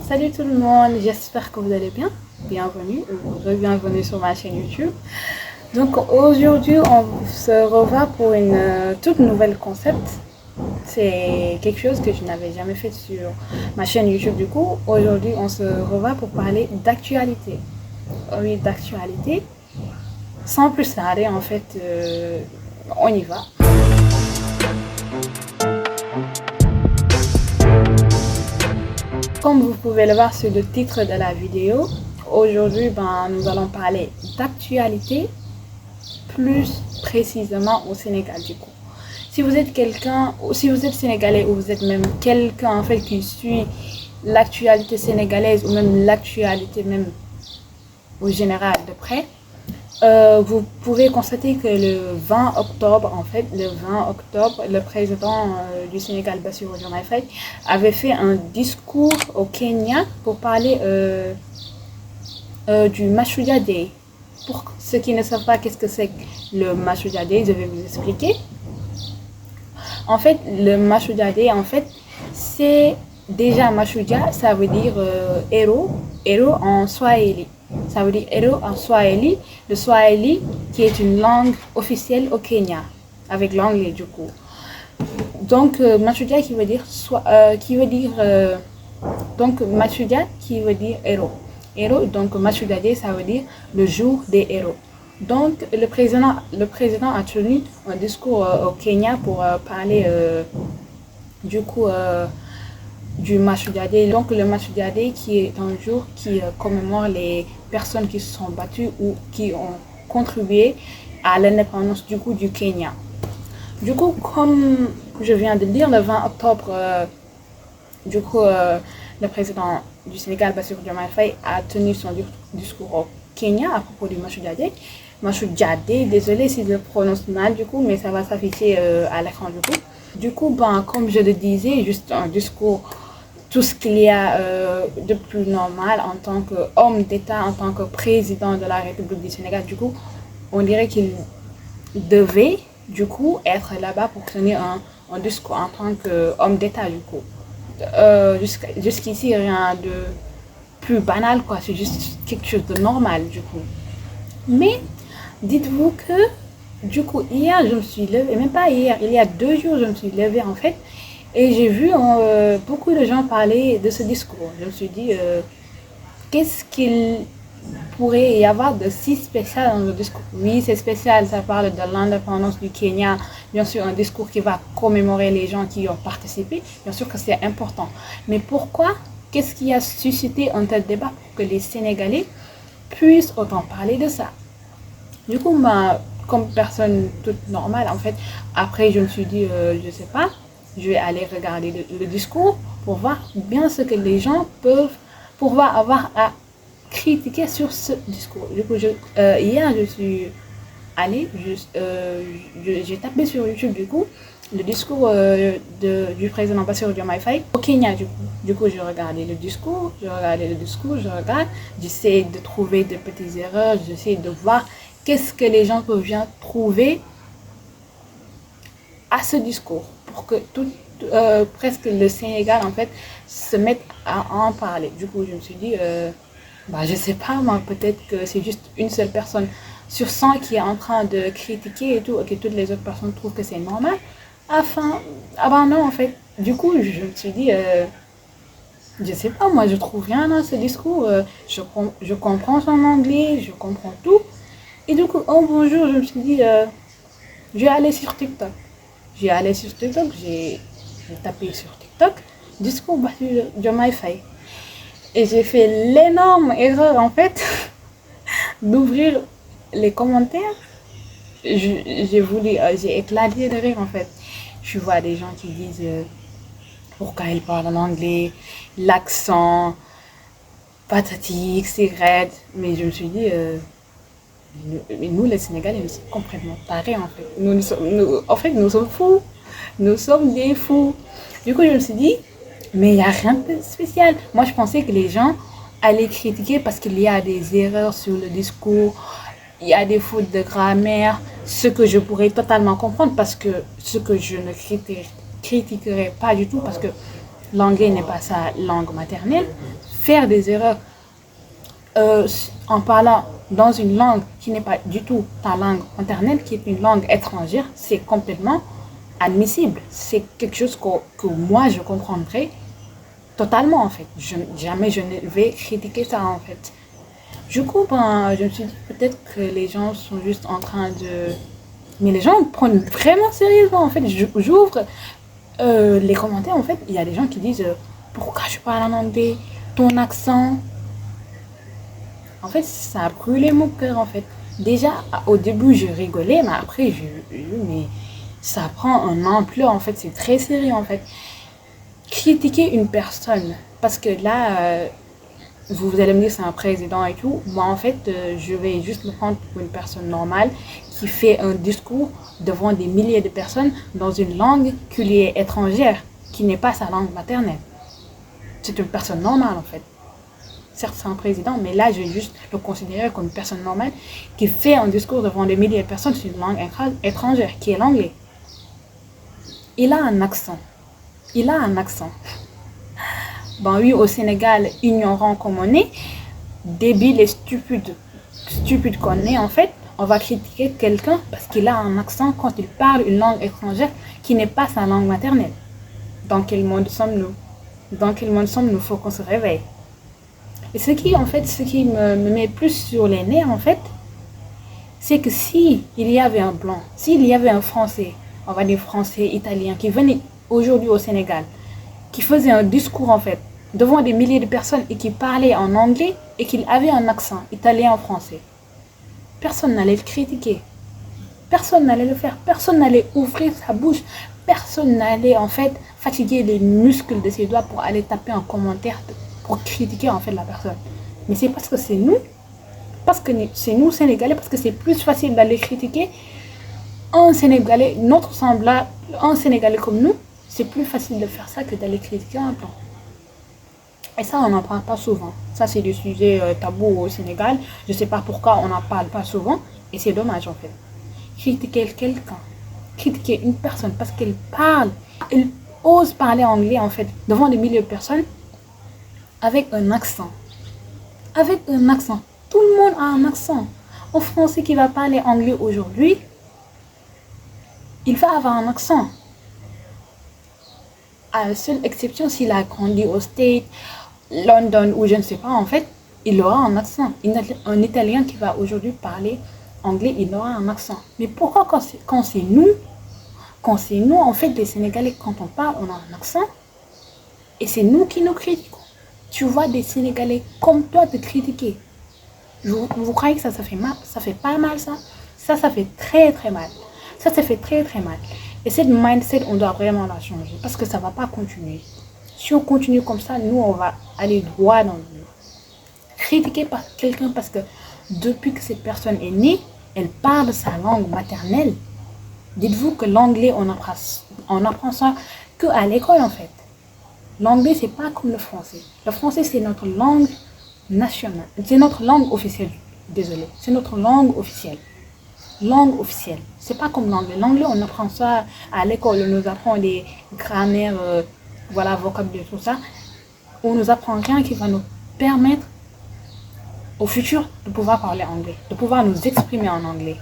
Salut tout le monde, j'espère que vous allez bien. Bienvenue ou bienvenue sur ma chaîne YouTube. Donc aujourd'hui, on se revoit pour une toute nouvelle concept. C'est quelque chose que je n'avais jamais fait sur ma chaîne YouTube. Du coup, aujourd'hui, on se revoit pour parler d'actualité. Oui, d'actualité. Sans plus tarder, en fait, on y va. Comme vous pouvez le voir sur le titre de la vidéo, aujourd'hui, nous allons parler d'actualité, plus précisément au Sénégal du coup. Si vous êtes quelqu'un, si vous êtes sénégalais ou vous êtes même quelqu'un en fait qui suit l'actualité sénégalaise ou même l'actualité même au général de près, vous pouvez constater que le 20 octobre, le président du Sénégal, Bassirou Diomaye Faye, avait fait un discours au Kenya pour parler du Mashujaa Day. Pour ceux qui ne savent pas qu'est-ce que c'est le Mashujaa Day, je vais vous expliquer. En fait, le Mashujaa Day, c'est déjà Mashujaa, ça veut dire héros en Swahili. Ça veut dire héros en Swahili, le Swahili qui est une langue officielle au Kenya, avec l'anglais du coup. Donc Mashujaa qui veut dire Mashujaa qui veut dire héros. Donc Mashujaa Day, ça veut dire le jour des héros. Donc le président a tenu un discours au Kenya pour parler du Mashujaa Day. Donc le Mashujaa Day qui est un jour qui commémore les personnes qui se sont battues ou qui ont contribué à l'indépendance du Kenya. Du coup, comme je viens de le dire, le 20 octobre, le président du Sénégal, Bassirou Diomaye Faye, a tenu son discours au Kenya à propos du Mashujaa Day. Mashujaa Day, désolé si je le prononce mal mais ça va s'afficher à l'écran du coup. Comme je le disais, juste un discours, tout ce qu'il y a de plus normal en tant qu'homme d'État, en tant que président de la République du Sénégal. Du coup, on dirait qu'il devait être là-bas pour tenir un discours en tant qu'homme d'État du coup. Jusqu'ici, rien de plus banal, quoi. C'est juste quelque chose de normal du coup. Mais dites-vous que hier je me suis levée, même pas hier, il y a 2 jours je me suis levée en fait, et j'ai vu beaucoup de gens parler de ce discours. Je me suis dit, qu'est-ce qu'il pourrait y avoir de si spécial dans le discours? Oui, c'est spécial, ça parle de l'indépendance du Kenya, bien sûr un discours qui va commémorer les gens qui ont participé, bien sûr que c'est important. Mais pourquoi? Qu'est-ce qui a suscité un tel débat pour que les Sénégalais puissent autant parler de ça? Du coup, comme personne toute normale, en fait, après je me suis dit, je sais pas, je vais aller regarder le discours pour voir bien ce que les gens peuvent pouvoir avoir à critiquer sur ce discours. Du coup, hier, je suis allée, j'ai tapé sur YouTube, du coup, le discours du président Bassirou Diomaye Faye au Kenya, du coup, je regardais le discours, j'essaie de trouver de petites erreurs, j'essaie de voir qu'est-ce que les gens peuvent bien trouver à ce discours pour que presque le Sénégal en fait se mette à en parler. Du coup, je me suis dit, je sais pas, moi, peut-être que c'est juste une seule personne sur 100 qui est en train de critiquer et tout, et que toutes les autres personnes trouvent que c'est normal. Non, en fait. Du coup, je me suis dit, je sais pas, moi, je trouve rien dans ce discours. Je comprends son anglais, je comprends tout. Et du coup, un bon jour, je me suis dit, je vais aller sur TikTok. J'ai tapé sur TikTok, discours Bassirou Diomaye Faye. Et j'ai fait l'énorme erreur, en fait, d'ouvrir les commentaires. J'ai éclaté de rire, en fait. Je vois des gens qui disent pourquoi il parle en anglais, l'accent, patati, cigarette. Mais je me suis dit, nous, les Sénégalais, nous sommes complètement tarés, en fait. Nous sommes fous. Nous sommes des fous. Du coup, je me suis dit, mais il n'y a rien de spécial. Moi, je pensais que les gens allaient critiquer parce qu'il y a des erreurs sur le discours, il y a des fautes de grammaire, ce que je pourrais totalement comprendre parce que ce que je ne critiquerai pas du tout parce que l'anglais n'est pas sa langue maternelle. faire des erreurs en parlant dans une langue qui n'est pas du tout ta langue maternelle, qui est une langue étrangère, c'est complètement admissible. C'est quelque chose que moi je comprendrais totalement en fait. Jamais je ne vais critiquer ça en fait. Du coup, ben, je me suis dit peut-être que les gens sont juste en train de... Mais les gens prennent vraiment sérieusement en fait. J'ouvre les commentaires en fait. Il y a des gens qui disent pourquoi je parle en anglais, ton accent. En fait, ça a brûlé mon cœur en fait. Déjà, au début, je rigolais, mais après, mais ça prend un ampleur en fait. C'est très sérieux en fait. Critiquer une personne, parce que là, vous allez me dire c'est un président et tout. Moi, en fait, je vais juste le prendre pour une personne normale qui fait un discours devant des milliers de personnes dans une langue qui lui est étrangère, qui n'est pas sa langue maternelle. C'est une personne normale en fait. Certes, c'est un président, mais là, je vais juste le considérer comme une personne normale qui fait un discours devant des milliers de personnes sur une langue étrangère, qui est l'anglais. Il a un accent. Il a un accent. Ben oui, au Sénégal, ignorant comme on est, débile et stupide qu'on est en fait, on va critiquer quelqu'un parce qu'il a un accent quand il parle une langue étrangère qui n'est pas sa langue maternelle. Dans quel monde sommes-nous? Dans quel monde sommes-nous? Faut qu'on se réveille. Et ce qui me met plus sur les nerfs en fait, c'est que si il y avait un blanc, s'il y avait un français, on va dire français, italien, qui venait aujourd'hui au Sénégal, qui faisait un discours en fait devant des milliers de personnes et qui parlait en anglais et qu'il avait un accent italien en français, personne n'allait le critiquer, personne n'allait le faire, personne n'allait ouvrir sa bouche, personne n'allait en fait fatiguer les muscles de ses doigts pour aller taper un commentaire pour critiquer en fait la personne. Mais c'est parce que c'est nous Sénégalais, parce que c'est plus facile d'aller critiquer un Sénégalais, notre semblable, un Sénégalais comme nous. C'est plus facile de faire ça que d'aller critiquer un blanc. Et ça, on n'en parle pas souvent. Ça, c'est des sujets tabous au Sénégal. Je ne sais pas pourquoi on n'en parle pas souvent. Et c'est dommage, en fait. Critiquer quelqu'un, critiquer une personne parce qu'elle parle, elle ose parler anglais, en fait, devant des milliers de personnes, avec un accent. Avec un accent. Tout le monde a un accent. Un Français qui va parler anglais aujourd'hui, il va avoir un accent. À la seule exception s'il a grandi au States, London ou je ne sais pas, en fait, il aura un accent. Un Italien qui va aujourd'hui parler anglais, il aura un accent. Mais pourquoi quand c'est nous, en fait, les Sénégalais, quand on parle, on a un accent et c'est nous qui nous critiquons. Tu vois des Sénégalais comme toi te critiquer. Vous croyez que ça fait mal? Ça fait pas mal ça? Ça fait très très mal. Ça fait très très mal. Et cette mindset, on doit vraiment la changer parce que ça ne va pas continuer. Si on continue comme ça, nous, on va aller droit dans le mur. Critiquer quelqu'un parce que depuis que cette personne est née, elle parle sa langue maternelle. Dites-vous que l'anglais, on apprend ça qu'à l'école en fait. L'anglais, c'est pas comme le français. Le français, c'est notre langue nationale. C'est notre langue officielle. Désolé. C'est notre langue officielle. Langue officielle. C'est pas comme l'anglais. L'anglais, on apprend ça à l'école. On nous apprend des grammaires, vocabulaire, tout ça. On nous apprend rien qui va nous permettre au futur de pouvoir parler anglais, de pouvoir nous exprimer en anglais.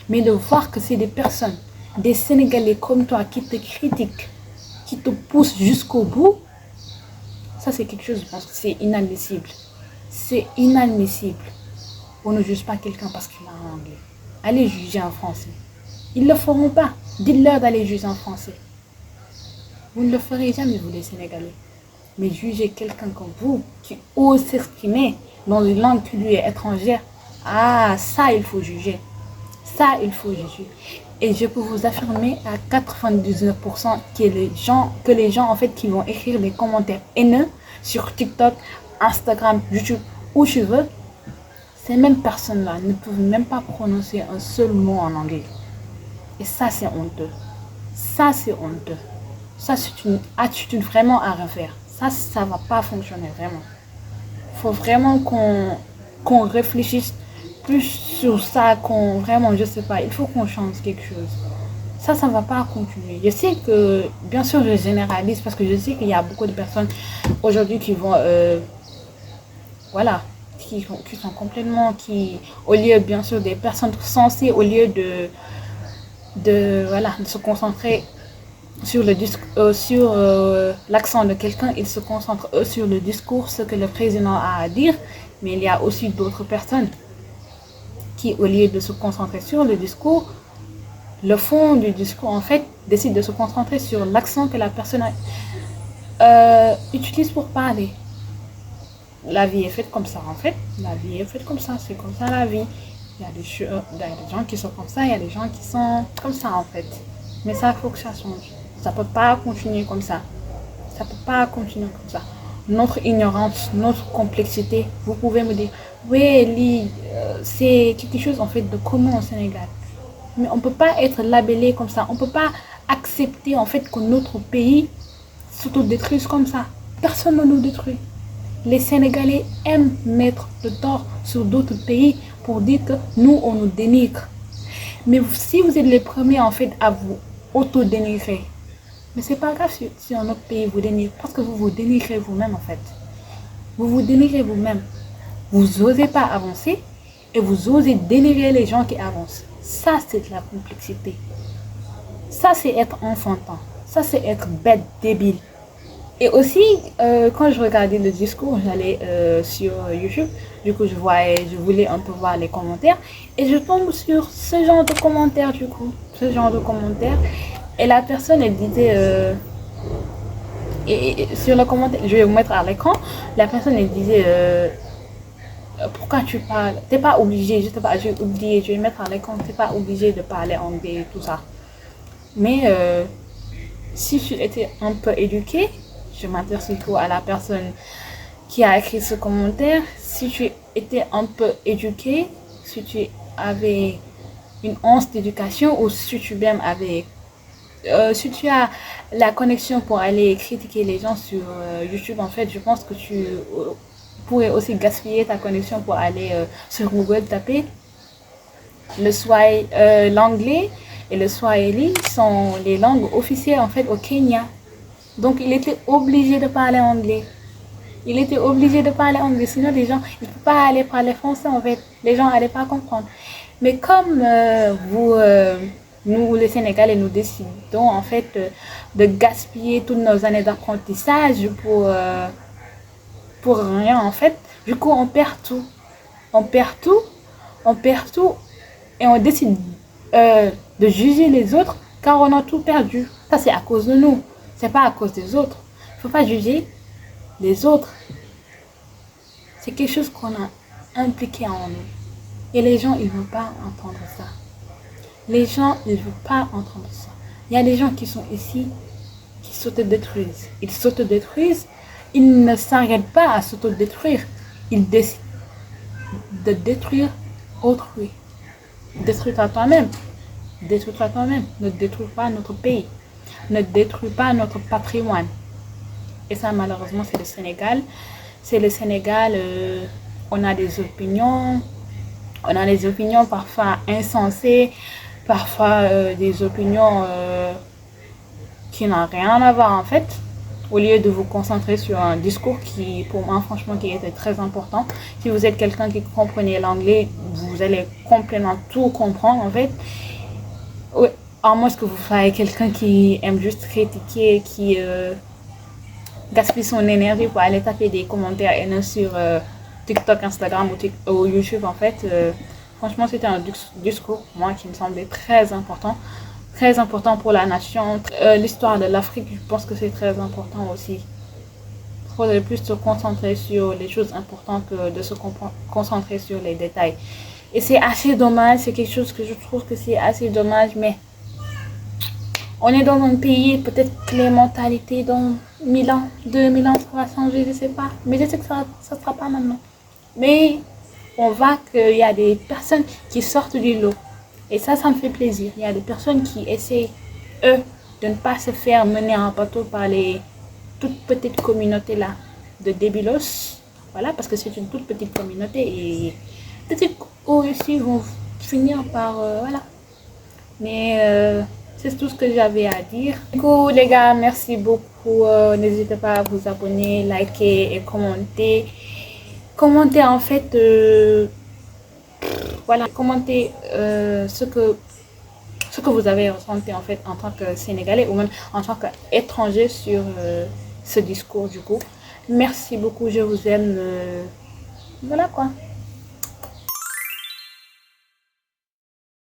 Mais de voir que c'est des personnes, des Sénégalais comme toi qui te critiquent, qui te poussent jusqu'au bout, ça c'est quelque chose, je pense que c'est inadmissible. C'est inadmissible. On ne juge pas quelqu'un parce qu'il a un anglais. Allez juger en français. Ils ne le feront pas. Dites-leur d'aller juger en français. Vous ne le ferez jamais, vous les Sénégalais. Mais juger quelqu'un comme vous, qui ose s'exprimer dans une langue qui lui est étrangère, ça il faut juger. Ça il faut juger. Et je peux vous affirmer à 99% que les gens en fait qui vont écrire des commentaires haineux sur TikTok, Instagram, YouTube, où tu veux, ces mêmes personnes-là ne peuvent même pas prononcer un seul mot en anglais. Et ça, c'est honteux. Ça, c'est honteux. Ça, c'est une attitude vraiment à refaire. Ça ne va pas fonctionner, vraiment. Il faut vraiment qu'on réfléchisse plus sur ça, vraiment, je sais pas, il faut qu'on change quelque chose. Ça ne va pas continuer. Je sais que, bien sûr, je généralise parce que je sais qu'il y a beaucoup de personnes aujourd'hui qui vont, voilà, qui sont complètement, qui, au lieu, bien sûr, des personnes sensées, au lieu voilà, de se concentrer sur l'accent de quelqu'un, ils se concentrent sur le discours, ce que le président a à dire, mais il y a aussi d'autres personnes qui, au lieu de se concentrer sur le discours, le fond du discours, en fait, décide de se concentrer sur l'accent que la personne utilise pour parler. La vie est faite comme ça, en fait. La vie est faite comme ça, c'est comme ça la vie. Il y a des gens qui sont comme ça, il y a des gens qui sont comme ça, en fait. Mais ça, il faut que ça change. Ça ne peut pas continuer comme ça. Ça ne peut pas continuer comme ça. Notre ignorance, notre complexité, vous pouvez me dire, oui, Ellie, c'est quelque chose, en fait, de commun au Sénégal. Mais on ne peut pas être labellé comme ça. On ne peut pas accepter en fait que notre pays s'autodétruise comme ça. Personne ne nous détruit. Les Sénégalais aiment mettre le tort sur d'autres pays pour dire que nous, on nous dénigre. Mais si vous êtes les premiers en fait à vous autodénigrer, mais c'est pas grave si un autre pays vous dénigre, parce que vous vous dénigrez vous-même en fait. Vous vous dénigrez vous-même. Vous n'osez pas avancer et vous osez dénigrer les gens qui avancent. Ça, c'est de la complexité. Ça, c'est être enfantin. Ça, c'est être bête, débile. Et aussi, quand je regardais le discours, j'allais sur YouTube. Du coup, je voulais un peu voir les commentaires. Et je tombe sur ce genre de commentaires, du coup. Ce genre de commentaires. Et la personne, elle disait... et sur le commentaire, je vais vous mettre à l'écran. La personne, elle disait... pourquoi tu parles? T'es pas obligé, je sais pas, j'ai oublié, je vais mettre à l'écran, t'es pas obligé de parler anglais et tout ça. Mais si tu étais un peu éduqué, je m'adresse surtout à la personne qui a écrit ce commentaire, si tu étais un peu éduqué, si tu avais une once d'éducation ou si tu même avais... si tu as la connexion pour aller critiquer les gens sur YouTube, en fait, je pense que tu pourrais aussi gaspiller ta connexion pour aller sur Google taper l'anglais et le swahili sont les langues officielles en fait au Kenya. Donc il était obligé de parler anglais. Il était obligé de parler anglais, sinon les gens ne peuvent pas aller parler français en fait. Les gens n'allaient pas comprendre. Mais comme nous les Sénégalais, nous décidons en fait de gaspiller toutes nos années d'apprentissage pour rien en fait. Du coup, on perd tout. On perd tout. On perd tout. Et on décide de juger les autres car on a tout perdu. Ça, c'est à cause de nous. C'est pas à cause des autres. Il ne faut pas juger les autres. C'est quelque chose qu'on a impliqué en nous. Et les gens, ils ne veulent pas entendre ça. Les gens, ils ne veulent pas entendre ça. Il y a des gens qui sont ici, qui s'autodétruisent. Ils s'autodétruisent. Ils ne s'arrêtent pas à s'autodétruire. Ils décident de détruire autrui. Détruis-toi toi-même. Détruis-toi toi-même. Ne détruis pas notre pays. Ne détruis pas notre patrimoine. Et ça, malheureusement, c'est le Sénégal. C'est le Sénégal. On a des opinions. On a des opinions parfois insensées. Parfois des opinions qui n'ont rien à voir en fait. Au lieu de vous concentrer sur un discours qui, pour moi, franchement, qui était très important. Si vous êtes quelqu'un qui comprenait l'anglais, vous allez complètement tout comprendre, en fait. Oui, à moins que vous soyez quelqu'un qui aime juste critiquer, qui gaspille son énergie pour aller taper des commentaires haineux sur TikTok, Instagram ou YouTube, en fait. Franchement, c'était un discours, moi, qui me semblait très important. Très important pour la nation. L'histoire de l'Afrique, je pense que c'est très important aussi. Il faudrait plus se concentrer sur les choses importantes que de se concentrer sur les détails. Et c'est assez dommage, c'est quelque chose que je trouve que c'est assez dommage, mais on est dans un pays, peut-être que les mentalités dans 1000 ans, 2000 ans, ça va changer, je ne sais pas. Mais je sais que ça ne sera pas maintenant. Mais on voit qu'il y a des personnes qui sortent du lot. Et ça me fait plaisir. Il y a des personnes qui essaient, eux, de ne pas se faire mener en bateau par les toutes petites communautés là de débilos. Voilà, parce que c'est une toute petite communauté et peut-être eux aussi vont finir par voilà. Mais C'est tout ce que j'avais à dire. Du coup, les gars, merci beaucoup. N'hésitez pas à vous abonner, liker et commenter. Commentez en fait, voilà, commentez ce que vous avez ressenti en fait en tant que Sénégalais ou même en tant qu'étranger sur ce discours du coup. Merci beaucoup, je vous aime. Voilà quoi.